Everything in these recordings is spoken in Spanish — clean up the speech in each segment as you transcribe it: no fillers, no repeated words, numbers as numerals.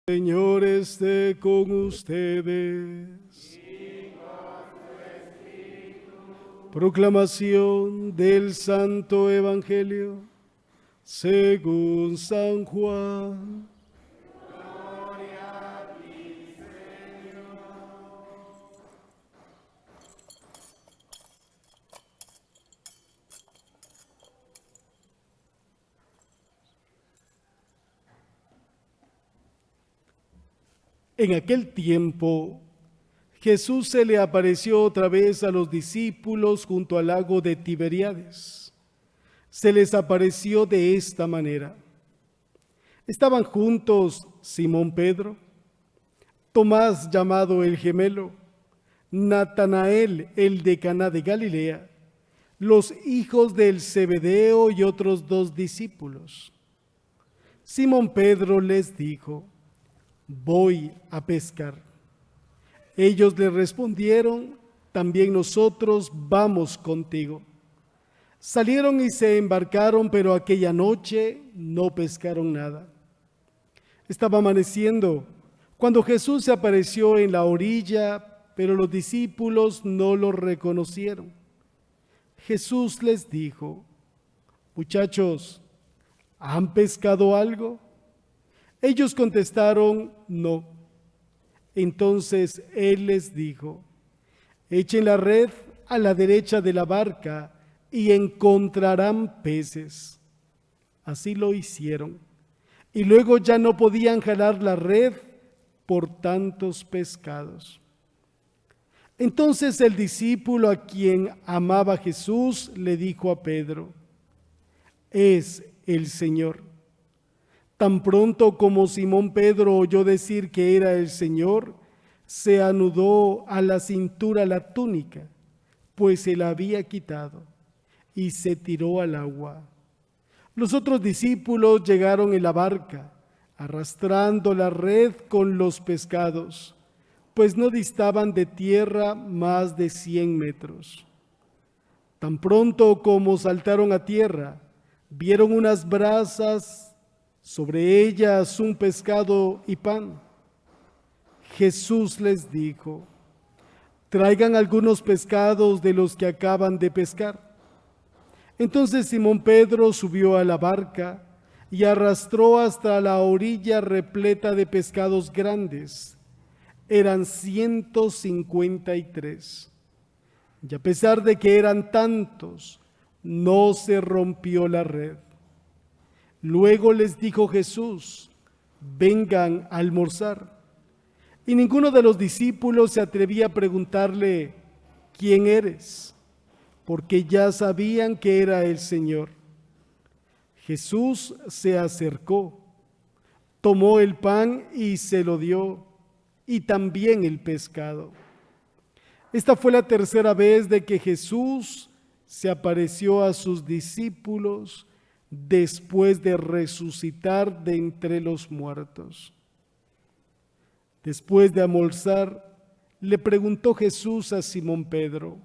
Señor esté con ustedes. Proclamación del Santo Evangelio según San Juan. Gloria a ti, Señor. En aquel tiempo, Jesús se le apareció otra vez a los discípulos junto al lago de Tiberíades. Se les apareció de esta manera. Estaban juntos Simón Pedro, Tomás llamado el gemelo, Natanael el de Caná de Galilea, los hijos del Zebedeo y otros 2 discípulos. Simón Pedro les dijo: voy a pescar. Ellos le respondieron: también nosotros vamos contigo. Salieron y se embarcaron, pero aquella noche no pescaron nada. Estaba amaneciendo cuando Jesús se apareció en la orilla, pero los discípulos no lo reconocieron. Jesús les dijo: muchachos, ¿han pescado algo? Ellos contestaron: no. Entonces Él les dijo: echen la red a la derecha de la barca y encontrarán peces. Así lo hicieron. Y luego ya no podían jalar la red por tantos pescados. Entonces el discípulo a quien amaba Jesús le dijo a Pedro: es el Señor. Tan pronto como Simón Pedro oyó decir que era el Señor, se anudó a la cintura la túnica, pues se la había quitado, y se tiró al agua. Los otros discípulos llegaron en la barca, arrastrando la red con los pescados, pues no distaban de tierra más de 100 metros. Tan pronto como saltaron a tierra, vieron unas brasas, sobre ellas un pescado y pan. Jesús les dijo: traigan algunos pescados de los que acaban de pescar. Entonces Simón Pedro subió a la barca y arrastró hasta la orilla repleta de pescados grandes. Eran 153. Y a pesar de que eran tantos, no se rompió la red. Luego les dijo Jesús: vengan a almorzar. Y ninguno de los discípulos se atrevía a preguntarle: ¿quién eres?, porque ya sabían que era el Señor. Jesús se acercó, tomó el pan y se lo dio, y también el pescado. Esta fue la tercera vez de que Jesús se apareció a sus discípulos después de resucitar de entre los muertos. Después de almorzar, le preguntó Jesús a Simón Pedro: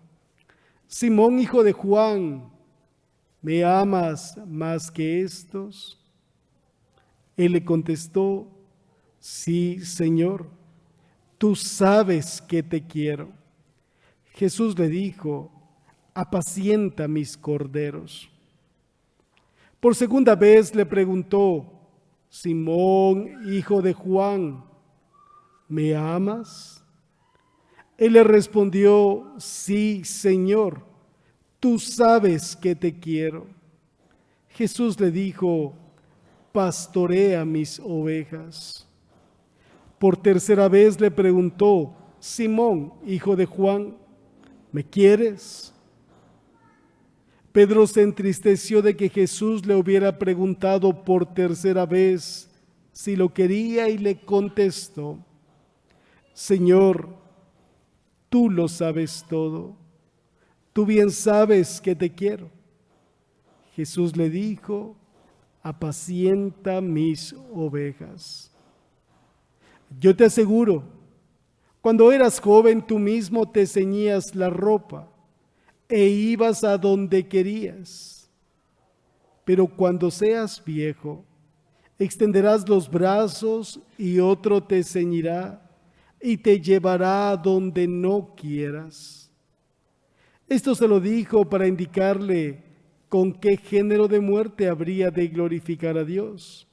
Simón, hijo de Juan, ¿me amas más que estos? Él le contestó: sí, Señor, tú sabes que te quiero. Jesús le dijo: apacienta mis corderos. Por segunda vez le preguntó: Simón, hijo de Juan, ¿me amas? Él le respondió: sí, Señor, tú sabes que te quiero. Jesús le dijo: pastorea mis ovejas. Por tercera vez le preguntó: Simón, hijo de Juan, ¿me quieres? Pedro se entristeció de que Jesús le hubiera preguntado por tercera vez si lo quería y le contestó: Señor, tú lo sabes todo, tú bien sabes que te quiero. Jesús le dijo: apacienta mis ovejas. Yo te aseguro, cuando eras joven tú mismo te ceñías la ropa e ibas a donde querías. Pero cuando seas viejo, Extenderás los brazos y otro te ceñirá y te llevará a donde no quieras. Esto se lo dijo para indicarle con qué género de muerte habría de glorificar a Dios.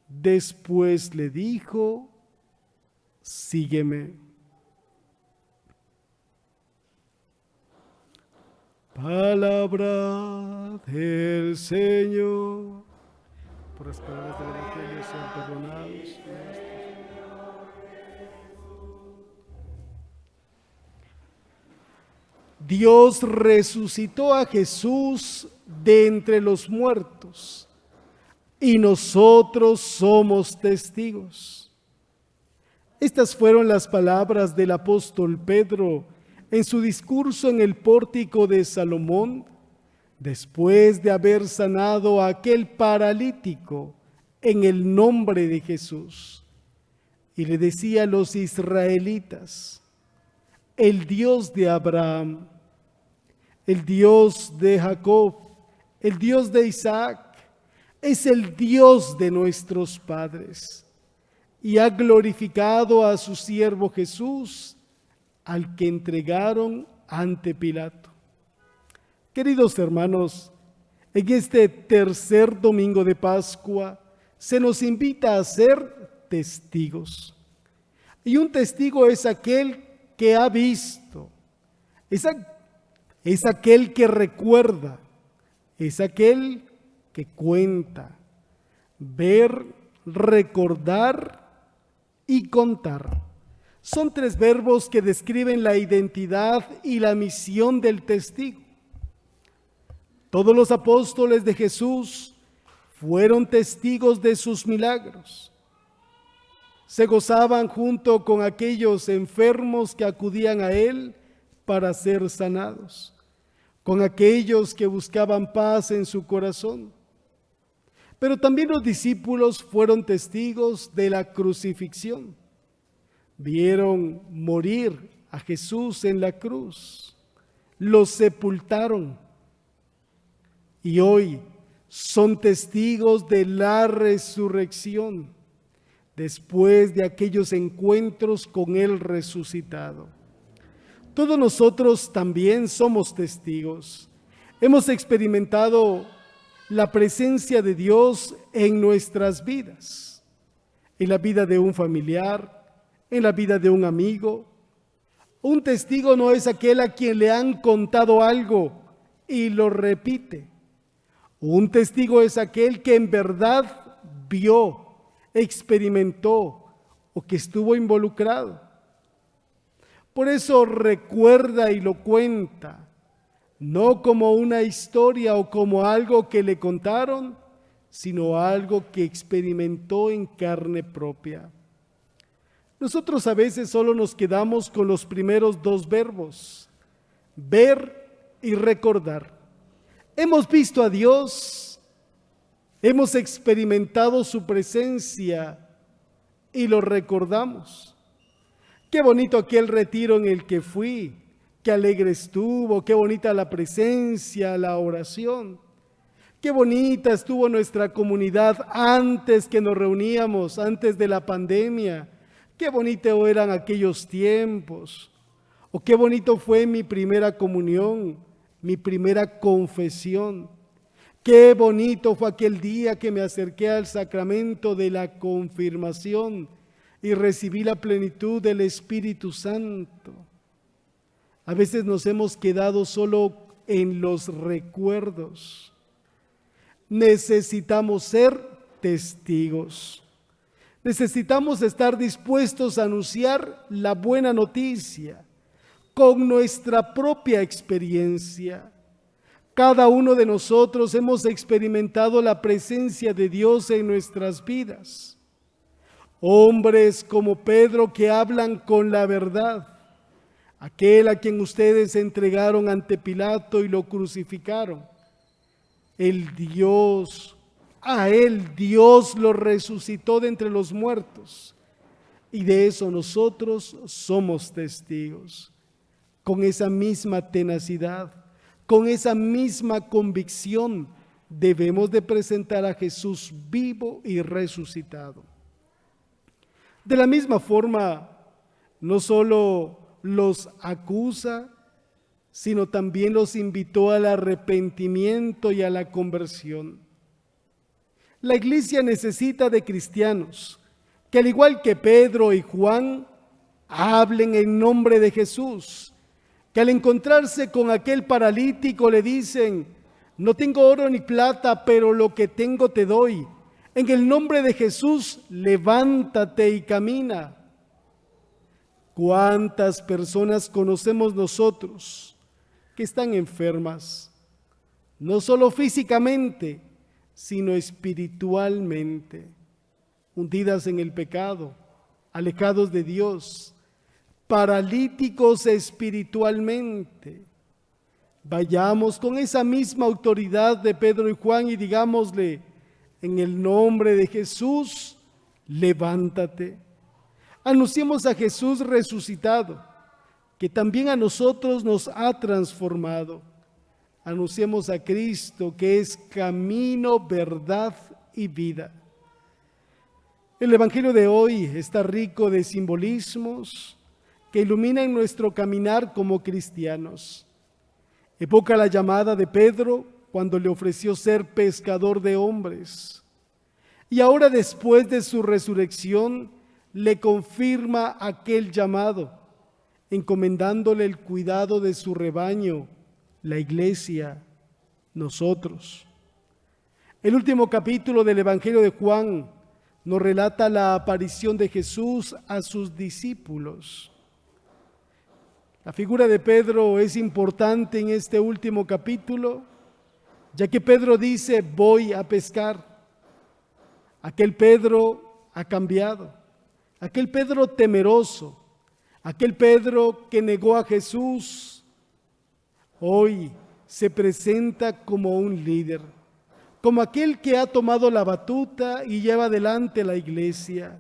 Después le dijo: sígueme. Palabra del Señor. Por las palabras del Evangelio sean perdonados. Dios resucitó a Jesús de entre los muertos y nosotros somos testigos. Estas fueron las palabras del apóstol Pedro en su discurso en el pórtico de Salomón, después de haber sanado a aquel paralítico en el nombre de Jesús. Y le decía a los israelitas: el Dios de Abraham, el Dios de Jacob, el Dios de Isaac, es el Dios de nuestros padres y ha glorificado a su siervo Jesús, al que entregaron ante Pilato. Queridos hermanos, en este tercer domingo de Pascua se nos invita a ser testigos. Y un testigo es aquel que ha visto, es aquel que recuerda, es aquel que cuenta. Ver, recordar y contar. Son tres verbos que describen la identidad y la misión del testigo. Todos los apóstoles de Jesús fueron testigos de sus milagros. Se gozaban junto con aquellos enfermos que acudían a él para ser sanados, con aquellos que buscaban paz en su corazón. Pero también los discípulos fueron testigos de la crucifixión. Vieron morir a Jesús en la cruz, lo sepultaron y hoy son testigos de la resurrección después de aquellos encuentros con el resucitado. Todos nosotros también somos testigos. Hemos experimentado la presencia de Dios en nuestras vidas, en la vida de un familiar, en la vida de un amigo. Un testigo no es aquel a quien le han contado algo y lo repite. Un testigo es aquel que en verdad vio, experimentó o que estuvo involucrado. Por eso recuerda y lo cuenta, no como una historia o como algo que le contaron, sino algo que experimentó en carne propia. Nosotros a veces solo nos quedamos con los primeros dos verbos, ver y recordar. Hemos visto a Dios, hemos experimentado su presencia y lo recordamos. Qué bonito aquel retiro en el que fui, qué alegre estuvo, qué bonita la presencia, la oración. Qué bonita estuvo nuestra comunidad antes que nos reuníamos, antes de la pandemia. Qué bonito eran aquellos tiempos. O qué bonito fue mi primera comunión, mi primera confesión. Qué bonito fue aquel día que me acerqué al sacramento de la confirmación y recibí la plenitud del Espíritu Santo. A veces nos hemos quedado solo en los recuerdos. Necesitamos ser testigos. Necesitamos estar dispuestos a anunciar la buena noticia con nuestra propia experiencia. Cada uno de nosotros hemos experimentado la presencia de Dios en nuestras vidas. Hombres como Pedro que hablan con la verdad, aquel a quien ustedes entregaron ante Pilato y lo crucificaron. A él Dios lo resucitó de entre los muertos. Y de eso nosotros somos testigos. Con esa misma tenacidad, con esa misma convicción, debemos de presentar a Jesús vivo y resucitado. De la misma forma, no solo los acusa, sino también los invitó al arrepentimiento y a la conversión. La iglesia necesita de cristianos que, al igual que Pedro y Juan, hablen en nombre de Jesús, que al encontrarse con aquel paralítico le dicen: no tengo oro ni plata, pero lo que tengo te doy. En el nombre de Jesús, levántate y camina. ¿Cuántas personas conocemos nosotros que están enfermas? No solo físicamente, sino espiritualmente, hundidas en el pecado, alejados de Dios, paralíticos espiritualmente. Vayamos con esa misma autoridad de Pedro y Juan y digámosle: en el nombre de Jesús, levántate. Anunciemos a Jesús resucitado, que también a nosotros nos ha transformado. Anunciemos a Cristo, que es camino, verdad y vida. El Evangelio de hoy está rico de simbolismos que iluminan nuestro caminar como cristianos. Evoca la llamada de Pedro cuando le ofreció ser pescador de hombres. Y ahora, después de su resurrección, le confirma aquel llamado, encomendándole el cuidado de su rebaño, la iglesia, nosotros. El último capítulo del Evangelio de Juan nos relata la aparición de Jesús a sus discípulos. La figura de Pedro es importante en este último capítulo, ya que Pedro dice: voy a pescar. Aquel Pedro ha cambiado, aquel Pedro temeroso, aquel Pedro que negó a Jesús, hoy se presenta como un líder, como aquel que ha tomado la batuta y lleva adelante la iglesia.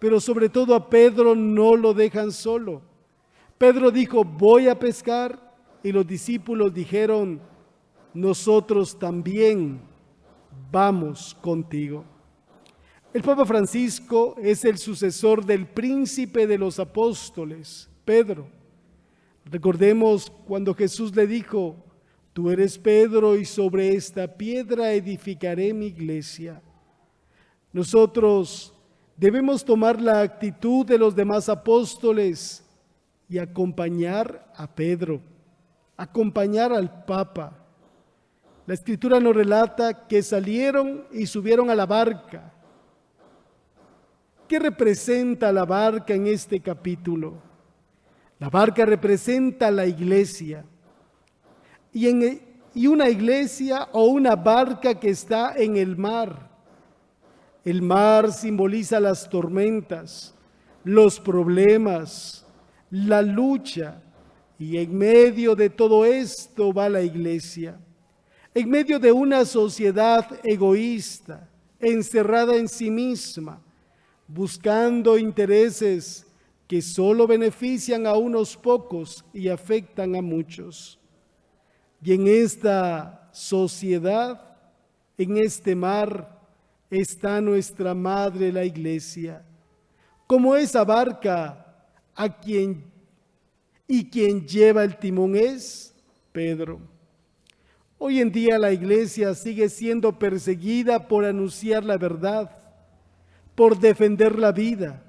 Pero sobre todo a Pedro no lo dejan solo. Pedro dijo: voy a pescar, y los discípulos dijeron: nosotros también vamos contigo. El Papa Francisco es el sucesor del príncipe de los apóstoles, Pedro. Recordemos cuando Jesús le dijo: tú eres Pedro y sobre esta piedra edificaré mi iglesia. Nosotros debemos tomar la actitud de los demás apóstoles y acompañar a Pedro, acompañar al Papa. La Escritura nos relata que salieron y subieron a la barca. ¿Qué representa la barca en este capítulo? La barca representa la iglesia. Y una iglesia o una barca que está en el mar. El mar simboliza las tormentas, los problemas, la lucha. Y en medio de todo esto va la iglesia. En medio de una sociedad egoísta, encerrada en sí misma, buscando intereses que solo benefician a unos pocos y afectan a muchos. Y en esta sociedad, en este mar, está nuestra madre, la iglesia, como esa barca quien lleva el timón es Pedro. Hoy en día la iglesia sigue siendo perseguida por anunciar la verdad, por defender la vida,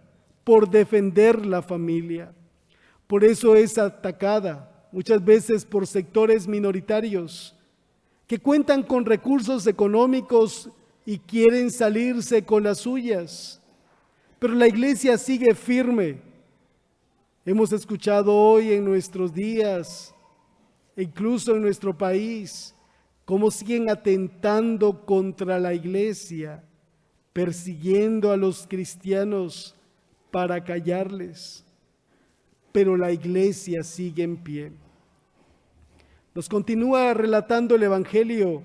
por defender la familia. Por eso es atacada muchas veces por sectores minoritarios que cuentan con recursos económicos y quieren salirse con las suyas. Pero la iglesia sigue firme. Hemos escuchado hoy en nuestros días, incluso en nuestro país, cómo siguen atentando contra la iglesia, persiguiendo a los cristianos para callarles. Pero la iglesia sigue en pie. Nos continúa relatando el Evangelio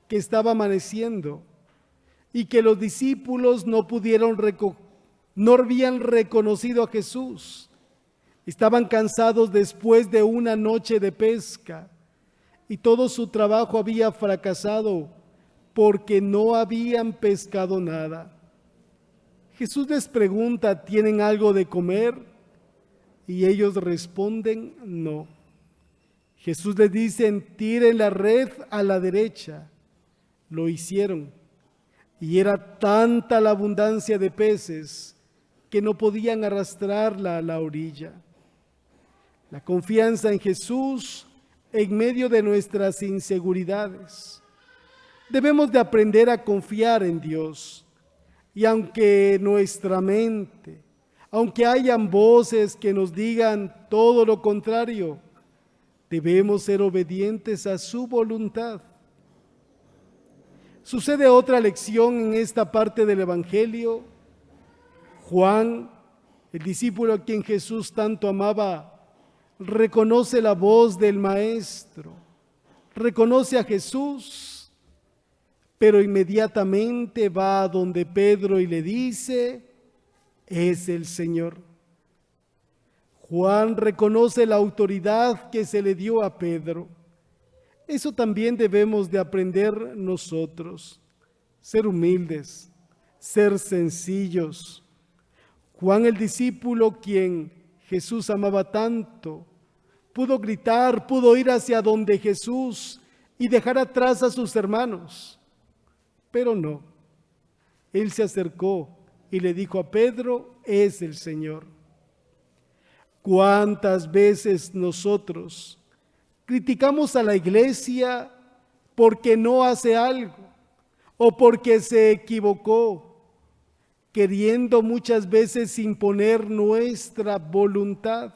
que estaba amaneciendo y que los discípulos no habían reconocido a Jesús. Estaban cansados después de una noche de pesca y todo su trabajo había fracasado porque no habían pescado nada. Jesús les pregunta, ¿tienen algo de comer? Y ellos responden, no. Jesús les dice, tiren la red a la derecha. Lo hicieron. Y era tanta la abundancia de peces que no podían arrastrarla a la orilla. La confianza en Jesús en medio de nuestras inseguridades. Debemos de aprender a confiar en Dios. Y aunque nuestra mente, aunque hayan voces que nos digan todo lo contrario, debemos ser obedientes a su voluntad. Sucede otra lección en esta parte del Evangelio. Juan, el discípulo a quien Jesús tanto amaba, reconoce la voz del Maestro, reconoce a Jesús, pero inmediatamente va a donde Pedro y le dice, es el Señor. Juan reconoce la autoridad que se le dio a Pedro. Eso también debemos de aprender nosotros, ser humildes, ser sencillos. Juan el discípulo, quien Jesús amaba tanto, pudo gritar, pudo ir hacia donde Jesús y dejar atrás a sus hermanos, pero no. Él se acercó y le dijo a Pedro, es el Señor. ¿Cuántas veces nosotros criticamos a la iglesia porque no hace algo o porque se equivocó, queriendo muchas veces imponer nuestra voluntad?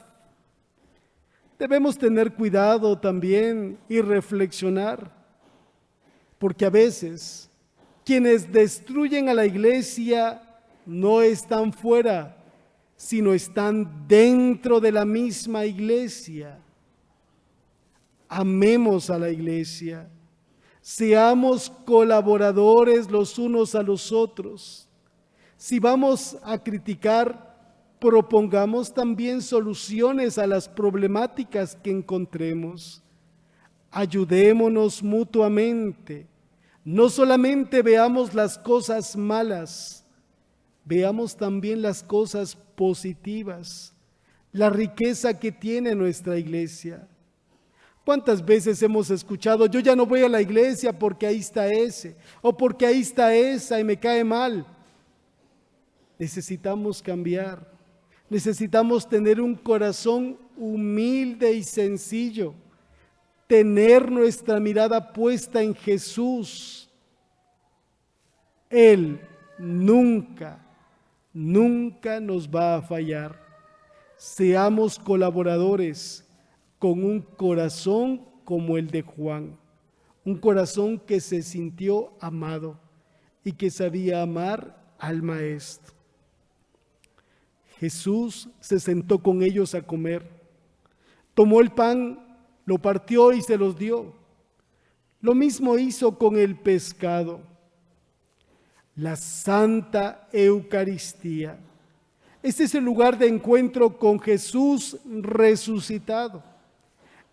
Debemos tener cuidado también y reflexionar, porque a veces quienes destruyen a la iglesia no están fuera, sino están dentro de la misma iglesia. Amemos a la iglesia, seamos colaboradores los unos a los otros. Si vamos a criticar, propongamos también soluciones a las problemáticas que encontremos. Ayudémonos mutuamente. No solamente veamos las cosas malas, veamos también las cosas positivas, la riqueza que tiene nuestra iglesia. ¿Cuántas veces hemos escuchado, yo ya no voy a la iglesia porque ahí está ese, o porque ahí está esa y me cae mal? Necesitamos cambiar, necesitamos tener un corazón humilde y sencillo, tener nuestra mirada puesta en Jesús. Él nunca nos va a fallar. Seamos colaboradores con un corazón como el de Juan, un corazón que se sintió amado y que sabía amar al Maestro. Jesús se sentó con ellos a comer, tomó el pan, lo partió y se los dio. Lo mismo hizo con el pescado. La Santa Eucaristía. Este es el lugar de encuentro con Jesús resucitado.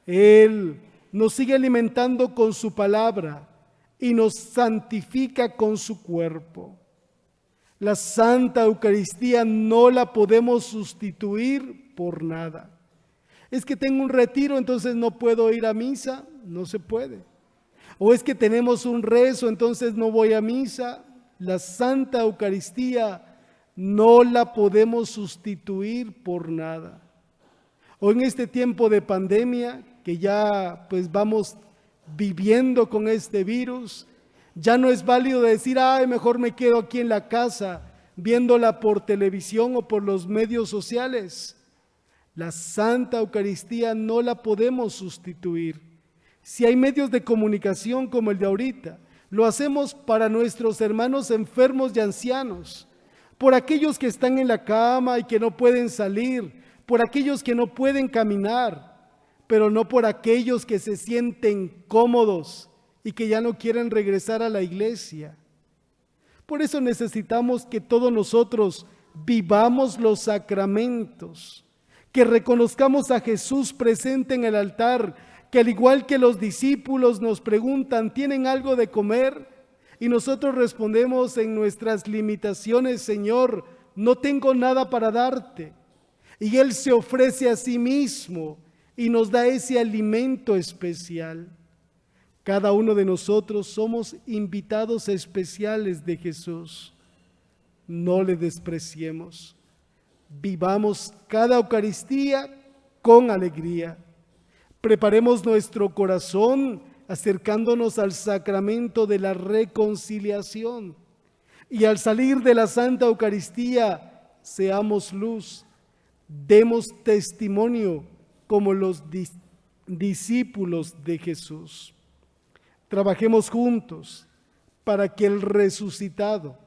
Él nos sigue alimentando con su palabra y nos santifica con su cuerpo. La Santa Eucaristía no la podemos sustituir por nada. Es que tengo un retiro, entonces no puedo ir a misa, no se puede. O es que tenemos un rezo, entonces no voy a misa. La Santa Eucaristía no la podemos sustituir por nada. O en este tiempo de pandemia, que ya pues vamos viviendo con este virus, ya no es válido decir, ay, mejor me quedo aquí en la casa viéndola por televisión o por los medios sociales. La Santa Eucaristía no la podemos sustituir. Si hay medios de comunicación como el de ahorita, lo hacemos para nuestros hermanos enfermos y ancianos, por aquellos que están en la cama y que no pueden salir, por aquellos que no pueden caminar, pero no por aquellos que se sienten cómodos y que ya no quieren regresar a la iglesia. Por eso necesitamos que todos nosotros vivamos los sacramentos, que reconozcamos a Jesús presente en el altar, que al igual que los discípulos nos preguntan, ¿tienen algo de comer? Y Y nosotros respondemos en nuestras limitaciones: Señor, no tengo nada para darte. Y Él se ofrece a sí mismo y nos da ese alimento especial. Cada uno de nosotros somos invitados especiales de Jesús. No le despreciemos. Vivamos cada Eucaristía con alegría. Preparemos nuestro corazón acercándonos al sacramento de la reconciliación. Y al salir de la Santa Eucaristía, seamos luz. Demos testimonio como los discípulos de Jesús. Trabajemos juntos para que el resucitado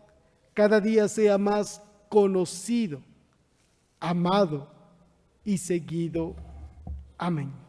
cada día sea más conocido, amado y seguido. Amén.